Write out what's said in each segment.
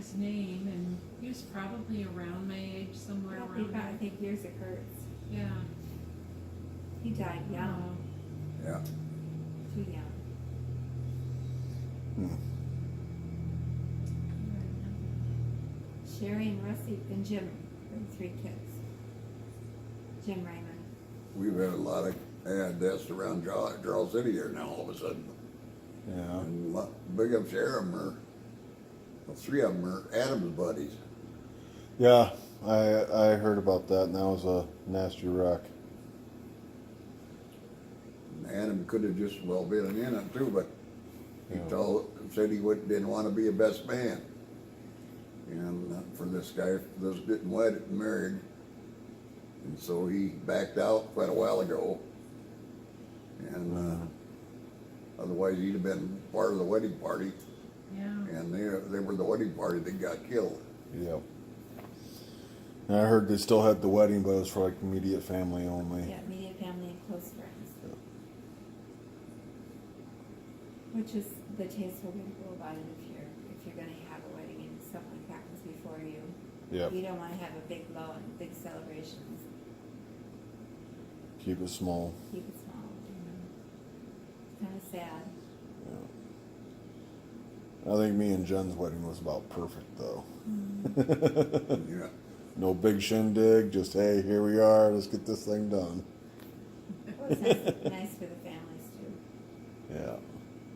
his name, and he was probably around my age, somewhere Yeah, around I there. think years of Kurt's. Yeah. He died young, Yeah. too young. Sherry and Rusty and Jim, were the 3 kids. Jim Raymond. We've had a lot of deaths around Charles City here now all of a sudden. Yeah. And big up share of them are, well, 3 of them are Adam's buddies. Yeah, I heard about that, and that was a nasty wreck. And Adam could have just well been in it too, but he Yeah. said he didn't want to be a best man. And for this guy, this getting wedded and married. And so he backed out quite a while ago. And otherwise he'd have been part of the wedding party. Yeah. And they were the wedding party that got killed. Yep. And I heard they still had the wedding, but it was for like immediate family only. Yeah, immediate family and close friends. Yeah. Which is the tasteful way to go about it if you're gonna have a wedding and something happens before you. Yep. You don't wanna have a big blow and big celebrations. Keep it small. Keep it small. Kinda sad. Yeah. I think me and Jen's wedding was about perfect though. Yeah. No big shindig, just hey, here we are, let's get this thing done. Well, it's nice for the families too. Yeah.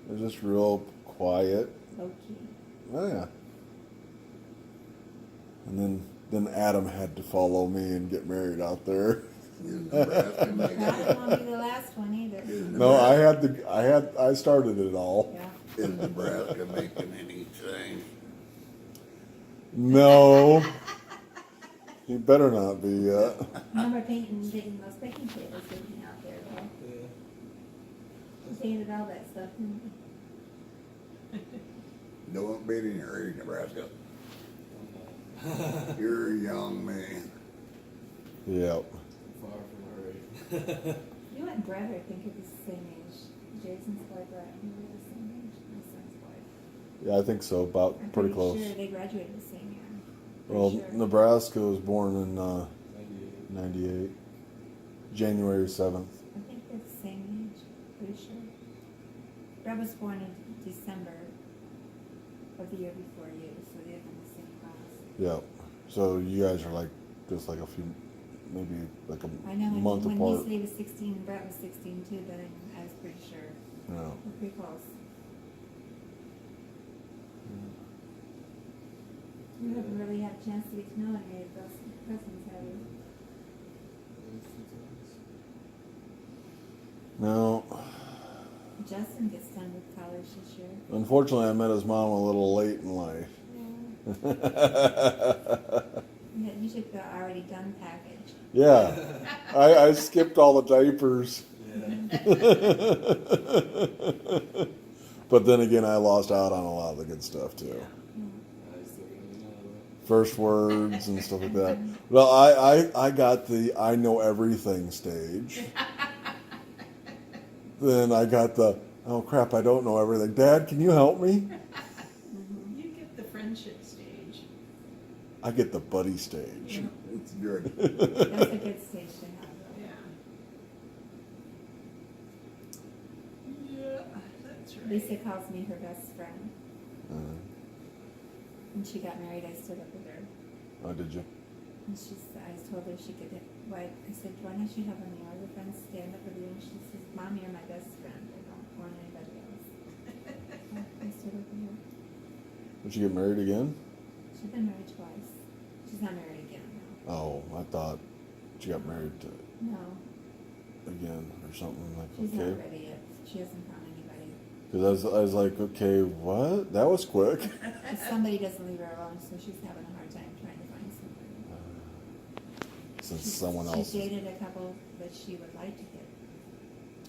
It was just real quiet. Low key. Oh yeah. And then Adam had to follow me and get married out there. In Nebraska, Not it won't be the last one either. No, I started it all. Yeah. Is Nebraska making any change? No. You better not be yet. Remember getting those baking tables sitting out there, though? Yeah. We painted all that stuff. Don't be in your age, Nebraska. You're a young man. Yep. Far from our age. You and Brett, I think, are the same age. Jason's boy, Brett, you were the same age. My son's boy. Yeah, I think so. About I'm pretty close. sure they graduated the same year. Well, Pretty sure. Nebraska was born in 98. '98, January 7th. I think they're the same age. Pretty sure. Brett was born in December of the year before you, so they're in the same class. Yep. So you guys are like just like a few, maybe like a I know month when he apart. said he was 16 and Brett was 16 too, then I was pretty sure. Yeah. We're pretty close. You haven't really had a chance to get to know any of those cousins, have you? No. Justin gets done with college this year. Unfortunately, I met his mom a little late in life. Yeah, you took the already done package. Yeah. I skipped all the diapers. Yeah. But then again, I lost out on a lot of the good stuff too. I still don't know though. First words and stuff like that. Well, I got the I know everything stage. Then I got the oh crap, I don't know everything. Dad, can you help me? You get the friendship stage. I get the buddy stage. It's good. That's a good stage to have, though. Yeah. Yeah, that's right. Lisa calls me her best friend. Uh, When she got married, I stood up with her. oh, did you? And I told her she could, I said, why don't you have one of your other friends stand up with you? And she says, Mom, you're my best friend. I don't want anybody else. I stood up with her. Did you get married again? She's been married twice. She's not married again now. Oh, I thought she got married No, again or something like she's okay. not ready yet. She hasn't found anybody. Because I was like, okay, what? That was quick. If somebody doesn't leave her alone, so she's having a hard time trying to find somebody. Since someone else She dated a couple that she would like to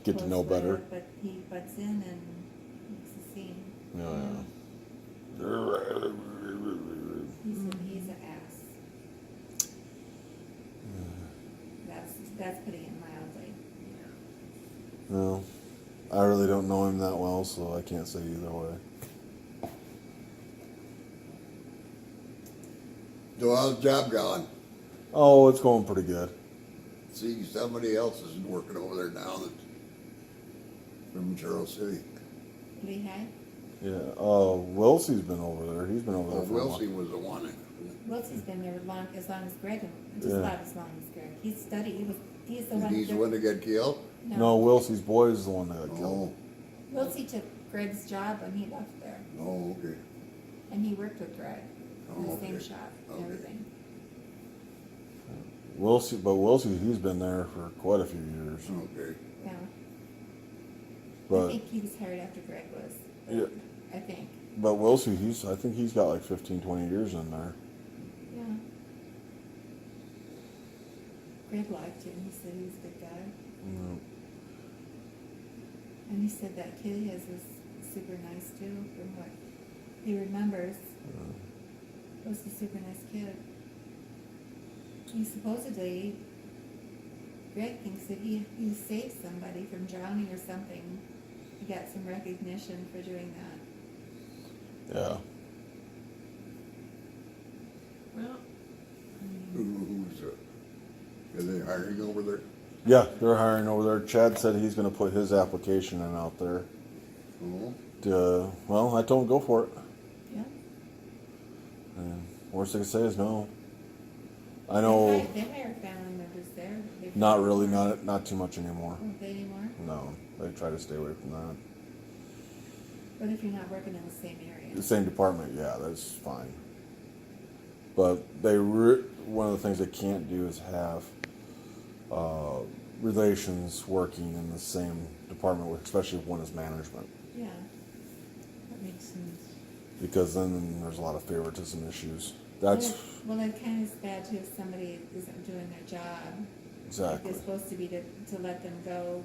get to know close better. with, but he butts in and makes a scene. Yeah. He's an ass. That's putting it mildly. No, I really don't know him that well, so I can't say either way. So how's the job going? Oh, it's going pretty good. See, somebody else is working over there now that's from Charles City. Lehigh? Yeah. Wilsey's been over there. He's been over Oh, there for a while. Wilsey was the one. Wilsey's been there as long as Greg, just Yeah. about as long as Greg. He studied, he's the And one. he's the one that got killed? No, Wilsey's boy is the one that got killed. Oh, Wilsey took Greg's job when he left there, oh, okay. and he worked with Greg in Oh, the same okay. shop and Okay. everything. Wilsey, he's been there for quite a few years. Okay. Yeah. I But think he was hired after Greg was. yeah, I think. but Wilsey, I think he's got like 15, 20 years in there. Yeah. Greg liked him. He said he was a good guy. Mm, And he said that kid of his was super nice too, from what he remembers. Was a super nice kid. He supposedly, Greg thinks that he saved somebody from drowning or something. He got some recognition for doing that. Yeah. Well, Are they hiring over there? Yeah, they're hiring over there. Chad said he's going to put his application in out there. Oh, Well, I told him go for it. Yeah. And worst they can say is no. I They know, hire family members there. not really, not too much anymore. Don't they anymore? No, they try to stay away from that. But if you're not working in the same area. The same department, yeah, that's fine. But one of the things they can't do is have relations working in the same department, especially if one is management, Yeah. that makes sense. because then there's a lot of favoritism issues. That's Well, it kind of is bad too if somebody isn't doing their job. Like exactly. they're supposed to be to let them go.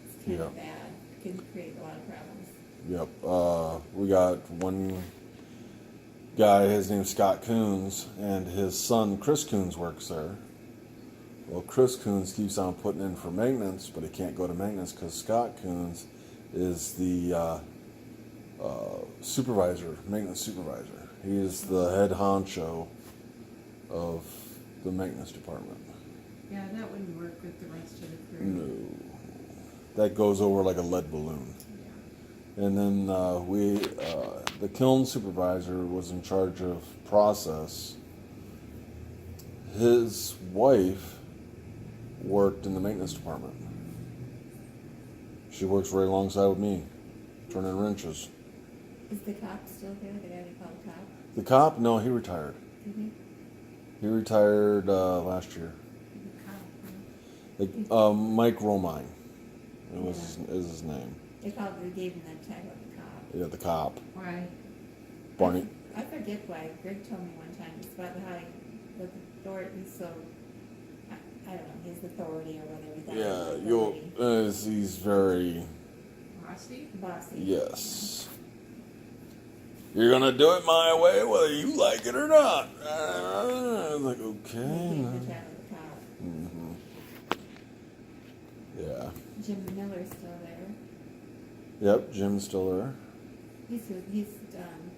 It's kind of Yeah. bad. Can create a lot of problems. Yep. We got one guy, his name's Scott Coons, and his son Chris Coons works there. Well, Chris Coons keeps on putting in for maintenance, but he can't go to maintenance because Scott Coons is the supervisor, maintenance supervisor. He is the head honcho of the maintenance department. Yeah, that wouldn't work with the rest of the crew. No. That goes over like a lead balloon. Yeah. And then the kiln supervisor was in charge of process. His wife worked in the maintenance department. She works right alongside with me, turning wrenches. Is the cop still there? The guy they call the cop? The cop, no, he retired. Did he? He retired last year. The cop, huh? Mike Romine is his name. They gave him that title, the cop. Yeah, the cop. Why? Barney. I forget why. Greg told me one time it's about how he, with authority, so I don't know, his authority or whatever. That Yeah, he's very, Rossi? bossy. yes. You're gonna do it my way, whether you like it or not. I'm like, He okay. gave the title of the cop. Mm-hmm. Yeah. Jim Miller's still there. Yep, Jim's still there. He's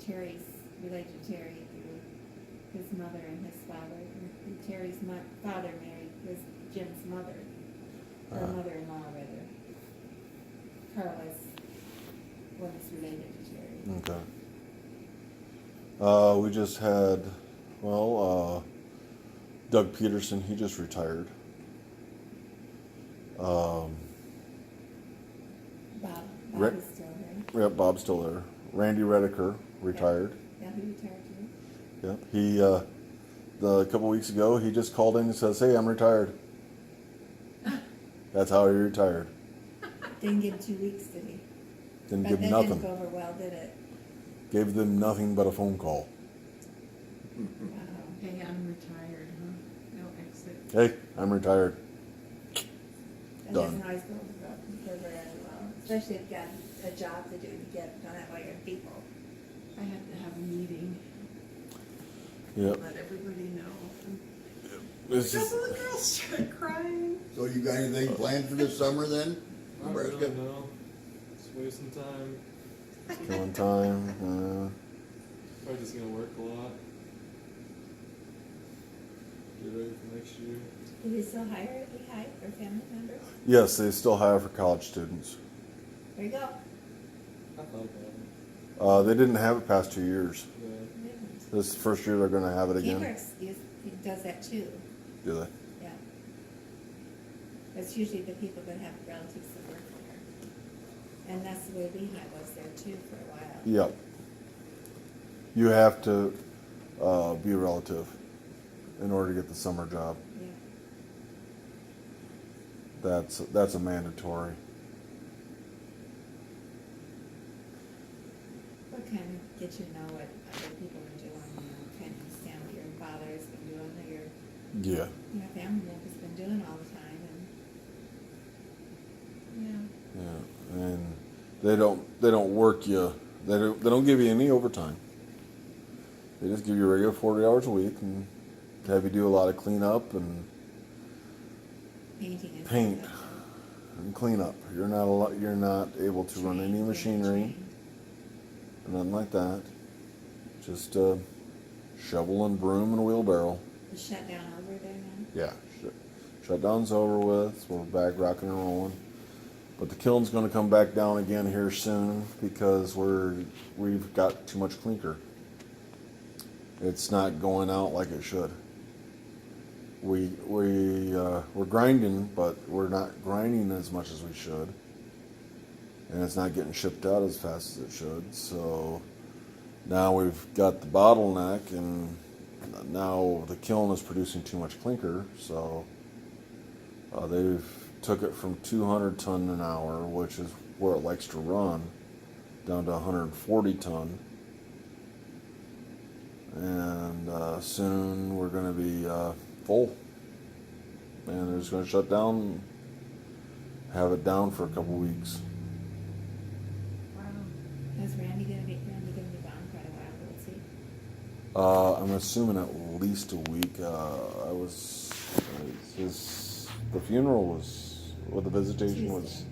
Terry's related to Terry through his mother and his father. And Terry's father married was Jim's mother, or Uh-huh. mother-in-law rather. Carla's one is related to Terry. Okay. We just had, Doug Peterson, he just retired. Bob Rick- is still there. Yep, Bob's still there. Randy Rediker retired. Yeah, he retired too. Yep. He, a couple weeks ago, he just called in and says, "Hey, I'm retired." That's how he retired. Didn't give 2 weeks, did he? Didn't But give that nothing. didn't go over well, did it? Gave them nothing but a phone call. Wow. Hey, I'm retired, huh? No exit. Hey, I'm retired. That Done. doesn't always go very well, especially if you've got a job to do to get done that way with people. I had to have a meeting, Yep. let everybody know. It's A just, couple of girls started crying. so you got anything planned for this summer then? Not Nebraska? really, no. Just wasting time. killing time. Probably just gonna work a lot. get ready for next year. Do we still hire for family members? Yes, they still hire for college students. There you go. I thought about it. They didn't have it past 2 years. Yeah. This is the first year they're going to have it again. Keyworks does that too, Do they? yeah. It's usually the people that have relatives that work there. And that's the way Lehigh was there too for a while. Yep. You have to be a relative in order to get the summer job. Yeah. That's a mandatory. What kind of get you to know what other people are doing, kind of understand what your father's been doing, or your Yeah. family member's been doing all the time, and Yeah. Yeah. And they don't work you. They don't give you any overtime. They just give you a regular 40 hours a week and have you do a lot of cleanup and painting and paint stuff. and cleanup. You're not able to run any Trained, machinery, trained. nothing like that. Just shovel and broom and wheelbarrow. The shutdown over there now? Yeah, shutdown's over with. So we're back rocking and rolling. But the kiln's going to come back down again here soon because we've got too much clinker. It's not going out like it should. We're grinding, but we're not grinding as much as we should, and it's not getting shipped out as fast as it should. So now we've got the bottleneck, and now the kiln is producing too much clinker. So they've took it from 200 ton an hour, which is where it likes to run, down to 140 ton. And soon we're going to be full, and they're just going to shut down, have it down for a couple weeks. Wow. Is Randy gonna be gone quite a while, let's see? I'm assuming at least a week. The funeral was, well, the visitation was, Tuesday.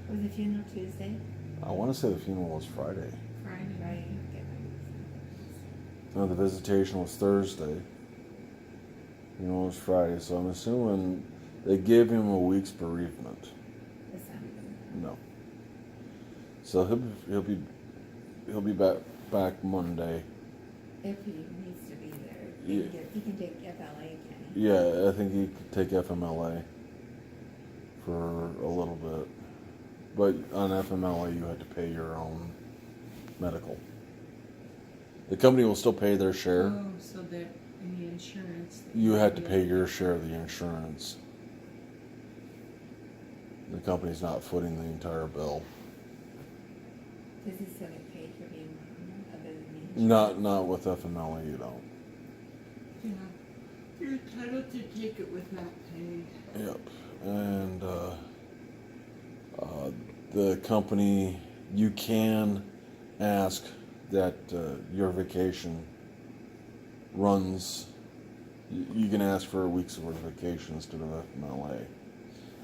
Was the funeral Tuesday? I want to say the funeral was Friday. Friday. Right. No, the visitation was Thursday. Funeral was Friday, so I'm assuming they gave him a week's bereavement. That's not even. No. So he'll be back Monday. If he needs to be there, Yeah. he can take FLA, can he? Yeah, I think he could take FMLA for a little bit. But on FMLA, you had to pay your own medical. The company will still pay their share. Oh, so that any insurance. that You had to get- pay your share of the insurance. The company's not footing the entire bill. Does he still get paid for being on, other than the Not with FMLA, you don't. Yeah. You're entitled to take it without pay. Yep. And the company, you can ask that your vacation runs, you can ask for a week's worth of vacation instead of FMLA,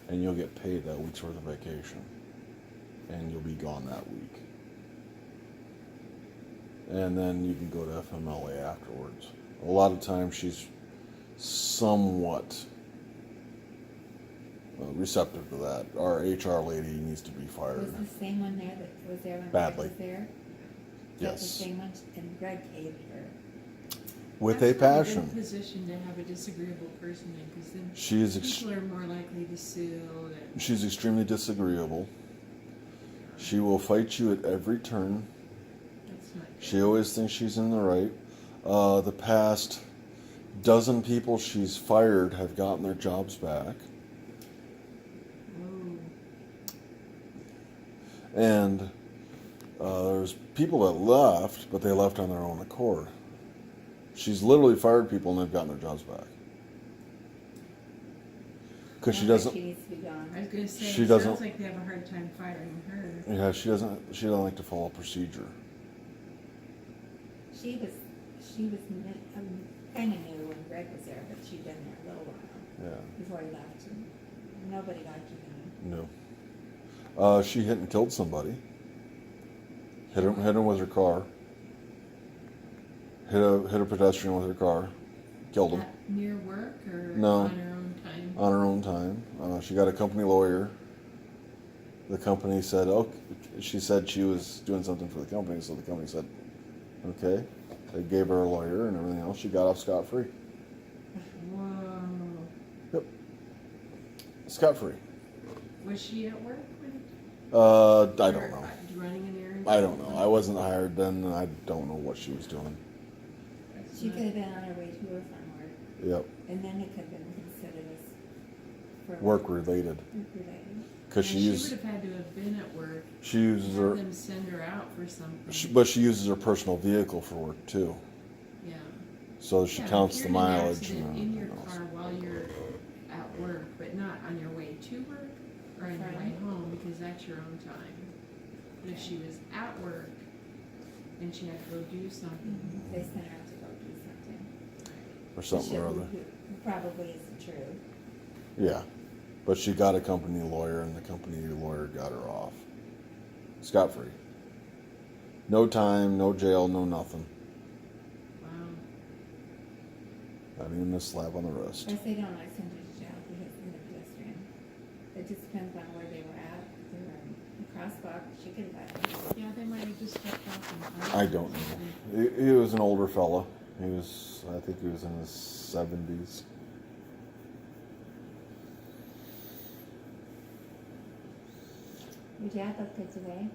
and you'll get paid that week's worth of vacation, and you'll be gone that week. And then you can go to FMLA afterwards. A lot of times she's somewhat receptive to that. Our HR lady needs to be Was fired. the same one there that was there when Badly. Greg was there? Yes. That's the same one, and Greg hated her. With That's a not passion. good position to have a disagreeable person in, because then She is ex- people are more likely to sue. And, she's extremely disagreeable. She will fight you at every turn. that's not good. She always thinks she's in the right. The past dozen people she's fired have gotten their jobs back. Oh, And there's people that left, but they left on their own accord. She's literally fired people and they've gotten their jobs back. Because she Sounds like doesn't, She needs to be gone. I was gonna say, She it doesn't- sounds like they have a hard time firing her. yeah, she doesn't like to follow procedure. She was kind of new when Greg was there, but she'd been there a little while Yeah, before he left, and nobody liked her. no. She hit and killed somebody. Hit him with her car. Hit a pedestrian with her car. Killed him. near work or No. on her own time? On her own time. She got a company lawyer. The company said, "Oh," she said she was doing something for the company, so the company said, "Okay." They gave her a lawyer and everything else. She got off scot-free. Whoa. Yep. Scot-free. Was she at work when? I don't or know. Running an errand? I don't know. I wasn't hired then, and I don't know what she was doing. That's She not- could have been on her way to or from work, Yep. and then it could have been considered as for Work-related. Work-related. Because And she she uses would have had to have been at work. she uses Have her, them send her out for something. but she uses her personal vehicle for work too. Yeah. So she Yeah, if counts you're the in an mileage. accident And in your everything else. car while you're at work, but not on your way to work or on your way Right. home, because that's your own time. But if she was at work and she had to go do something, They sent her out to go do something. Or something or other. Probably isn't true. Yeah. But she got a company lawyer, and the company lawyer got her off. Scot-free. No time, no jail, no nothing. wow. Not even a slap on the Of wrist. course, they don't like send you to jail because in the pedestrian. It just depends on where they were at. If they were in the crosswalk, she could have gotten. Yeah, they might have just stepped off. I don't know. He was an older fella. I think he was in his 70s. Your dad looked good today.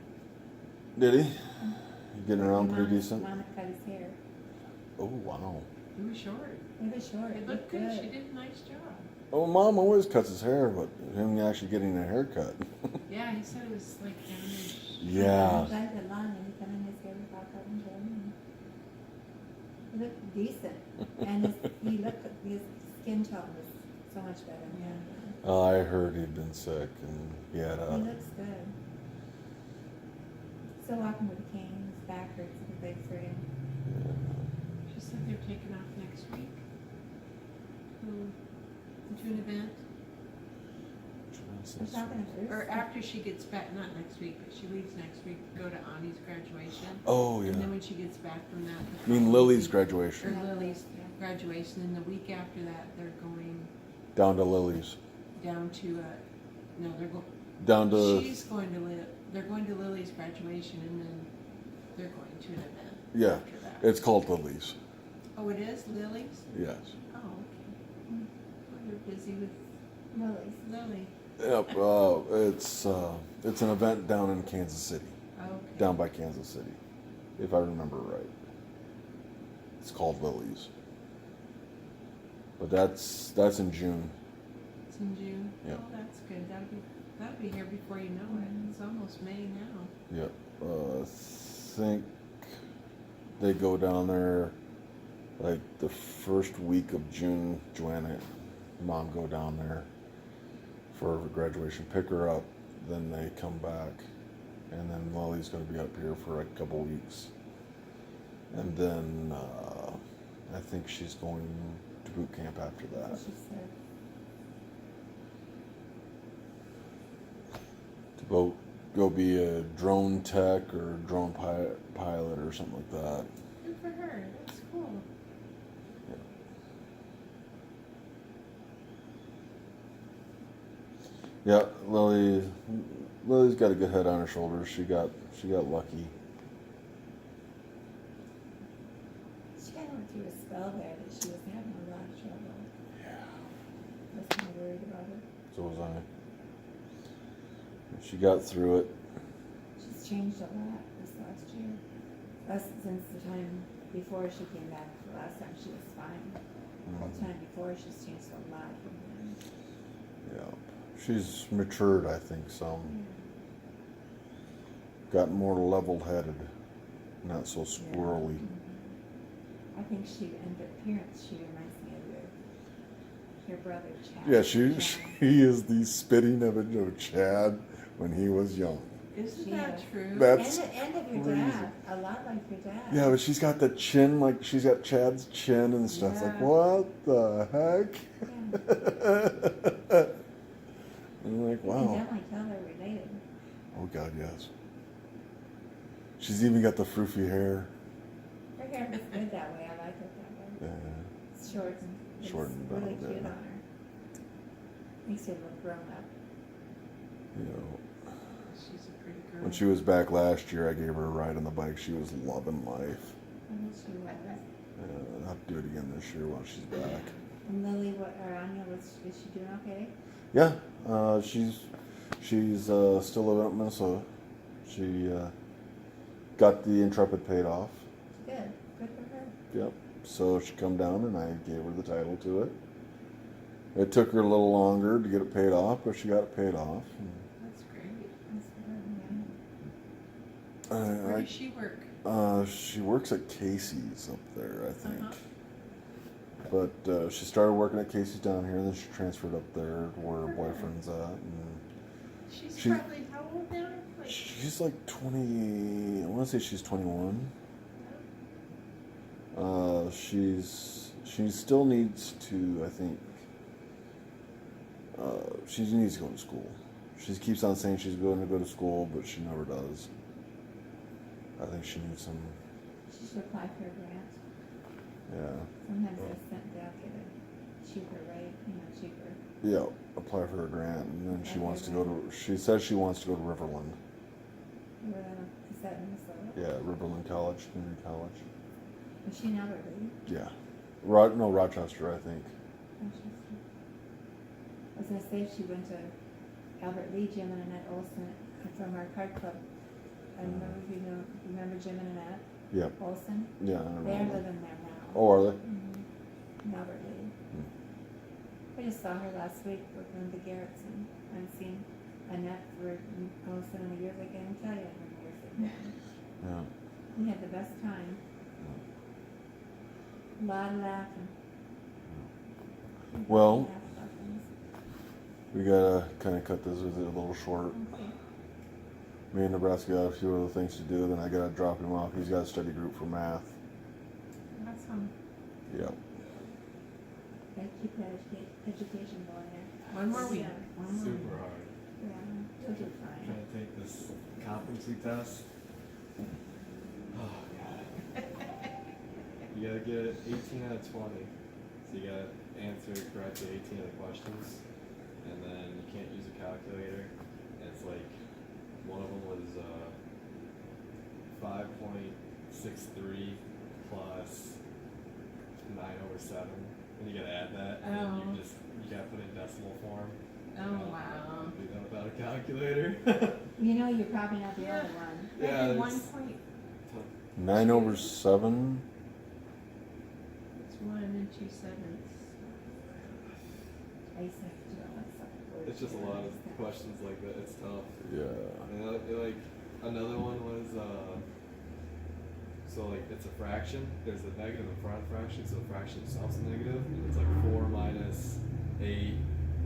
Did he? You getting around Your pretty mom- decent? Mama cut his hair. Oh, wow. It was short. It was short. It looked good. She did a nice job. Oh, Mom always cuts his hair, but him actually getting a haircut. Yeah, he said it was like damaged. Yeah. He liked it long and he cut in his hair and back up and him. He looked decent. And his skin tone was so much better. Yeah. I heard he'd been sick, and he had He a. looks good. Still walking with a cane. His back hurts and big for him. She said they're taking off next week. To an event. We're talking to Bruce. Or after she gets back, not next week, but she leaves next week to go to Aunie's graduation. Oh, yeah. And then when she gets back from that. I mean, Lily's graduation. Or Lily's Yeah. graduation, and the week after that, they're going Down to Lily's. down to, no, they're going, Down to. she's going to they're going to Lily's graduation, and then they're going to an event Yeah. after that. It's called Lily's. Oh, it is Lily's? Yes. Oh, okay. Well, you're busy with Lily's. Lily. Yep. It's an event down in Kansas City. Okay. Down by Kansas City, if I remember right. It's called Lily's. But that's in June. It's in June? Yeah. Oh, that's good. That'll be here before you know it. It's almost May now. Yep. I think they go down there like the first week of June. Joanna and Mom go down there for graduation, pick her up, then they come back, and then Lily's going to be up here for a couple weeks, and then I think she's going to boot camp after that. That's what she said. To go be a drone tech or drone pilot or something like that. Good for her. That's cool. Yeah, Lily's got a good head on her shoulders. She got lucky. She kind of went through a spell there that she was having a lot of trouble. Yeah. I was kind of worried about her. So was I. She got through it. She's changed a lot this last year. Since the time before she came back, the last time she was fine. The time before, she's changed a lot from then. Yeah. She's matured, I think, some. Got more level-headed, not so squirrely. I think she, in appearance, she reminds me of your brother Chad. Yeah, she is the spitting image of Chad when he was young. Isn't She that is. true? That's And of your crazy. dad, a lot like your dad. Yeah, but she's got the chin, like she's got Chad's chin and stuff. It's like, Yeah. what the heck? Yeah. I'm like, You can wow. definitely tell they're related. Oh God, yes. She's even got the froofy hair. Her hair is good that way. I like it that way. Yeah. It's short and It's shortened down really a cute bit. on her. Makes her look grown up. You know, She's a pretty girl. when she was back last year, I gave her a ride on the bike. She was loving life. I wish she was. I'll have to do it again this year while she's back. And Lily, or Anya, is she doing okay? Yeah, she's still living up in Minnesota. She got the Intrepid paid off. Good. Good for her. Yep. So she come down and I gave her the title to it. It took her a little longer to get it paid off, but she got it paid off. That's great. That's good, Where does she work? She works at Casey's up there, I think. Uh-huh. But she started working at Casey's down here, then she transferred up there where her boyfriend's at. And She's She- probably how old now? Like, she's like 20. I want to say she's 21. She still needs to, I think. She needs to go to school. She keeps on saying she's going to go to school, but she never does. I think she needs some. She should apply for a grant. Yeah. Sometimes they'll get a cheaper rate, cheaper. Yeah, apply for a grant, and then she wants to go to. She says she wants to go to Riverland. Is that Minnesota? Yeah, Riverland College, community college. Is she in Alberta? Yeah, no, Rochester, I think. Rochester. I was gonna say she went to Albert Lee, Jim and Annette Olson from our card club. I remember remember Jim and Annette Yep. Olson? Yeah, I They're remember. living there now. Oh, are they? In Albert Lee. I just saw her last week working with the Garretts, and I've seen Annette for so many years. I can't tell you how many years they've been. Yeah. We had the best time. A lot of laughing. Well, Laugh about things. we gotta kind of cut this visit a little short. Okay. Me and Nebraska got a few other things to do. Then I gotta drop him off. He's got a study group for math. awesome. Yep. Gotta keep that education going there. One more week. Yeah. One more week. Super hard. Yeah, you'll do fine. Trying to take this competency test. Oh god. You gotta get 18 out of 20. So you gotta answer correctly 18 of the questions. And then you can't use a calculator. And it's like, one of them was 5.63 plus 9/7. And you gotta add that. And then Oh. you gotta put in decimal form. Oh, wow. Do that without a calculator. You're probably not the Yeah. only one. I Yeah, did it's- 1 point. 9/7. It's 1 2/7. I used to have to do all that stuff. It's just a lot of questions like that. It's tough. Yeah. And like another one was so like it's a fraction. There's a negative in front of fraction, so the fraction itself's a negative. And it's like 4 minus 8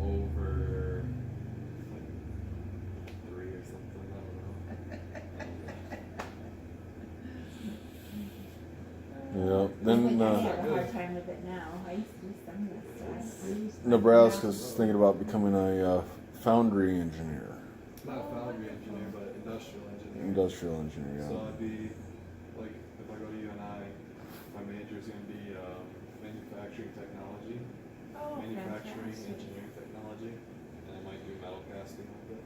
over like 3 or something. I don't know. Yeah. Then I have a hard time with it now. I used to do some of that stuff. Nebraska's thinking about becoming a foundry engineer, Not a foundry engineer, but industrial engineer. industrial engineer. So Yeah. I'd be like, if I go to UNI, my major is going to be manufacturing technology, Oh, manufacturing fantastic. engineering technology, and I might do metal casting with it.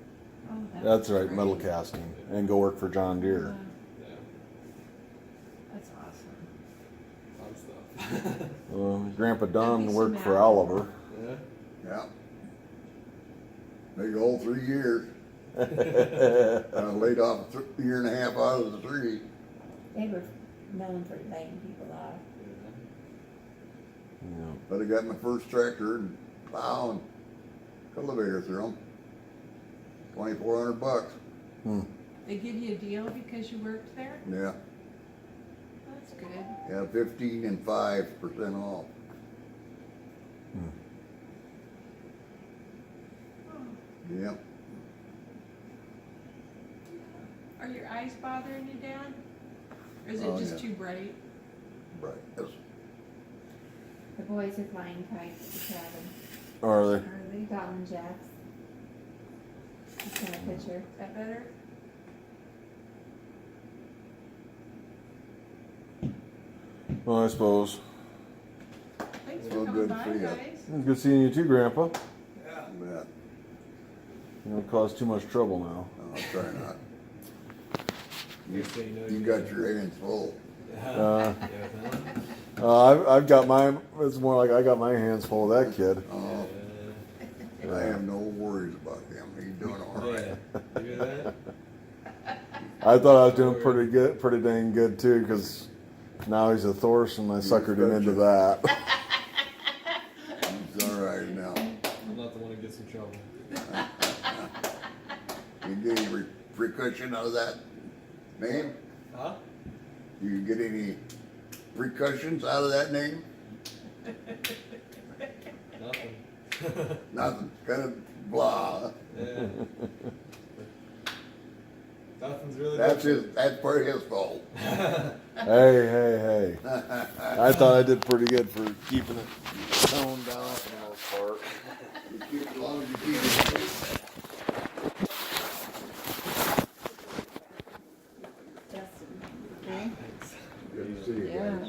Oh, That's right, great. metal casting, and go work for John Deere. Yeah, That's awesome. fun stuff. Grandpa That'd Don be worked some for out. Oliver. Yeah. Yeah. Big old 3 years. I laid off a year and a half out of the 3. They were known for laying people off. Yeah. But I got my first tractor and plow and cultivator through them. $2,400. They give you a deal because you worked there? Yeah. That's good. Yeah, 15 and 5% off. Oh. Yep. Are your eyes bothering you, Dad? Or is it Oh, just yeah. too bright? Right. Yes. The boys are flying kites at the cabin. Are they? Are they? Goblin Jacks. Just got a picture. Is that better? Well, I suppose. Thanks Well, coming good by, for you. guys. Good seeing you too, Grandpa. Bet. You don't cause too much trouble now. I'll try not. Next thing you know, You got your hands full. Uh, Yeah, I've got mine. It's more like I got my hands full of that kid. Oh, I have no worries about him. He's doing all right. yeah. You hear that? I thought I was doing pretty good, pretty dang good too, because now he's a Thorson and I suckered him into that. He's all right now. I'm not the one who gets in trouble. You get any repercussion out of that name? Huh? You get any repercussions out of that name? Nothing. Nothing. Kind of blah. Yeah. Nothing's really. That's his. That's part of his fault. Hey. I thought I did pretty good for keeping it toned down for the most part. As long as you keep it. Justin, okay? Good to see you Yeah. guys.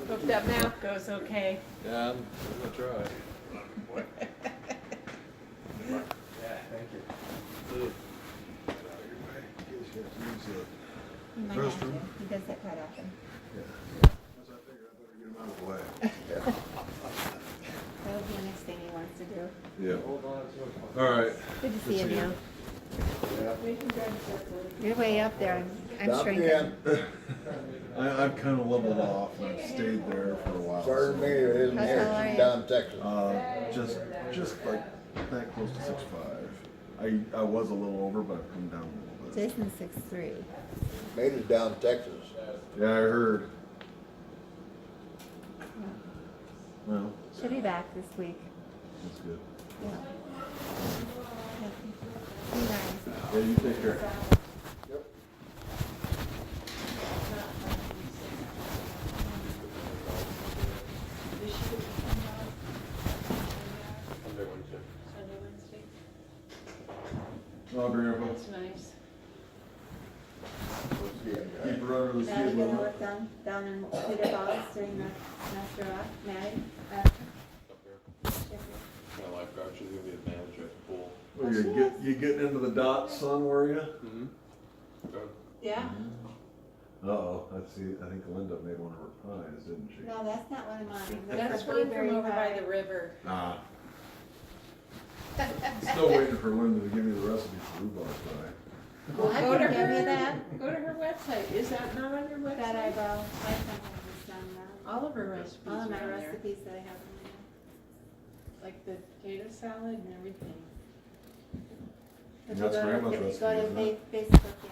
Hope that math goes okay. Yeah, I'm gonna try. Yeah, thank you. He might have to. He does that quite often. That'll be the next thing he wants to do. Yeah. Hold on to it. All right. Good to see you, see you. Neil. Yeah. You're way up there. I'm Stop shrinking. again. I've kind of leveled off and I've stayed there for a while. Pardon me, it isn't How here. tall are She's you? down in Texas. Just like that close to 6'5". I was a little over, but I've come down a little bit. Jason's 6'3". Made it down to Texas. Yeah, I heard. Well, She'll be back this week. that's good. Yeah. Be nice. Yeah, you take care. Oh, Grandpa. That's nice. Yeah, Keep her under the Maddie skid gonna limit. work down in Peter Falls during the semester off. Maddie? My lifeguard, she's gonna be a manager at the pool. Oh, you getting into the dots, son, were you? Mm-hmm. Yeah? Uh-oh, I see. I think Linda made one of her pies, didn't she? No, that's not one of mine. That's a one from blueberry over by pie. the river. Ah. Still waiting for Linda to give me the recipe for rhubarb pie. Well, I Go to can give you her, that. go to her website. Is that not on your That website? eyebrow. I sometimes it's done now. All of her recipes All of are my on there. recipes that I have in Like the potato salad and everything. there. That's Grandma's If you recipe, go to isn't it? Facebook, yeah.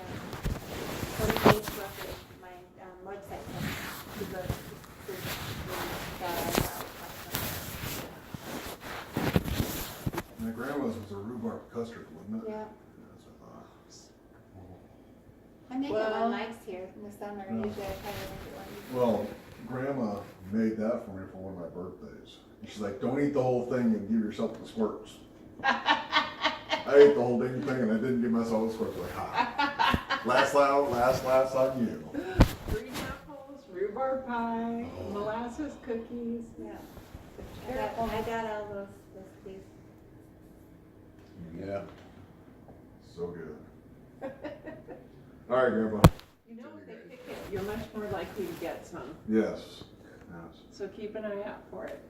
Go to Facebook, my website. You go to that eyebrow. My grandma's was a rhubarb custard, wasn't it? Yeah. That's what I thought. I make it Well- when Mike's here in the summer. No. Usually I try to make it when. Well, Grandma made that for me for one of my birthdays. And she's like, don't eat the whole thing and give yourself the squirts. I ate the whole dang thing and I didn't give myself the squirts. Like, ha. Last laughs on you. Green apples, rhubarb pie, molasses cookies. Yeah. I got all those recipes. Yeah. So good. All right, Grandpa. You know, if they pick it, you're much more likely to get some. Yes. Yes. So keep an eye out for it.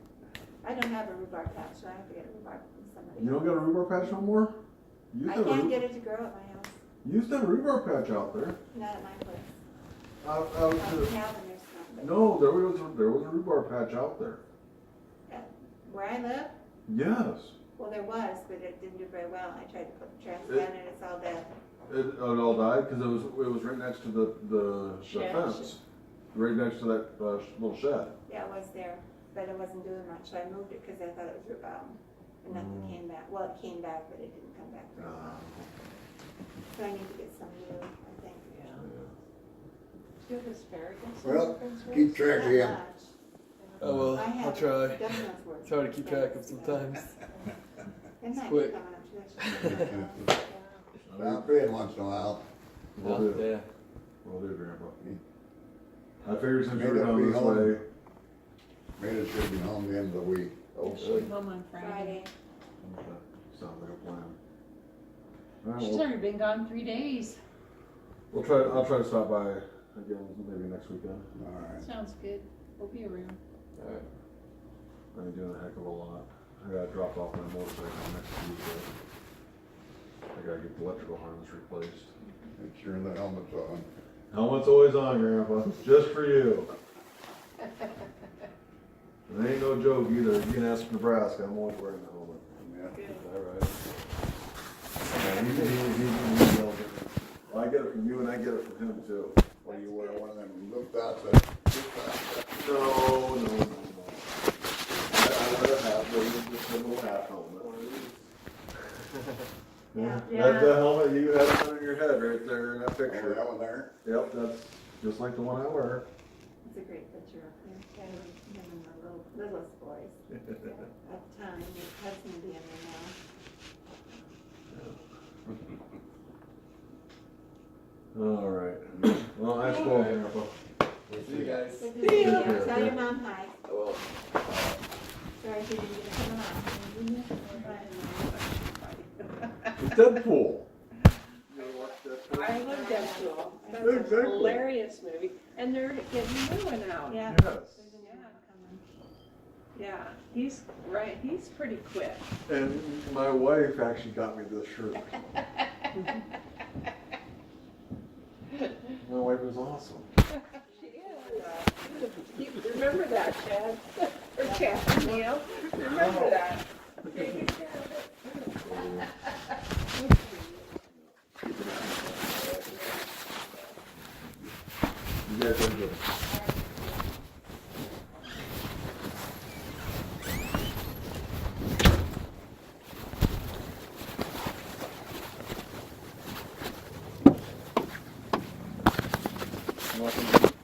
I don't have a rhubarb patch, so I have to get a rhubarb from somebody. You don't got a rhubarb patch no more? You used I to have a can't rhu- get it to grow at my house. you used to have a rhubarb patch out there. Not at my place. Out I to- can have them, there's some, but no, there was a rhubarb patch out there. where I live, Yes. well, there was, but it didn't do very well. I tried to put transplant and it's all dead. It all died because it was right next to the Shed. fence, right next to that little shed. Yeah, it was there, but it wasn't doing much, so I moved it because I thought it was rhubarb. And nothing came back. Well, it came back, but it didn't come back very well. So I need to get some new, I think. Yeah. Do you have asparagus? in Well, your fence rows? keep track of Not him. much. Oh, well, I I'll have try. Domino's worth. It's hard to keep track of sometimes. It might be quick. coming up too. Stop in once in a while. Will do. Yeah. Will do, Grandpa. I figured since Made you were it down be this home. way. Maybe it should be home the end of the week, She'll hopefully. be home on Friday. Okay, sounds like a plan. Alright, She's well, already been gone 3 days. I'll try to stop by again maybe next weekend. Alright. Sounds good. We'll be around. Alright. I'm doing a heck of a lot. I gotta drop off my motorcycle next Tuesday. I gotta get the electrical harness replaced. Make sure the helmet's on. Helmet's always on, Grandpa, just for you. It ain't no joke either. You can ask Nebraska, I'm always wearing the helmet. Yeah. Alright. Yeah, he yells at me. Well, I get it from you and I get it from him too. What do you wear, one of them look dots that, No. I wear a hat, but it's just a little hat helmet. Yeah. That's the helmet you have on your head right there in that oh, picture. that one there? Yep, that's just like the one I wear. It's a great picture up there. Kind of him and the littlest boys. At the time, his husband being there now. All right. Well, that's cool, Grandpa. See you guys. Good to See see ya. you. Tell your mom hi. I will. Sorry she didn't get to come along. It's Deadpool. I love Deadpool. That's Exactly. a hilarious movie, and they're getting a new one out. Yeah. Yes. There's a new one coming. Yeah, he's right. He's pretty quick. And my wife actually got me this shirt. My wife is awesome. She is. You remember that, Chad? Or Chad, Neil? Remember that? You guys are good. Welcome.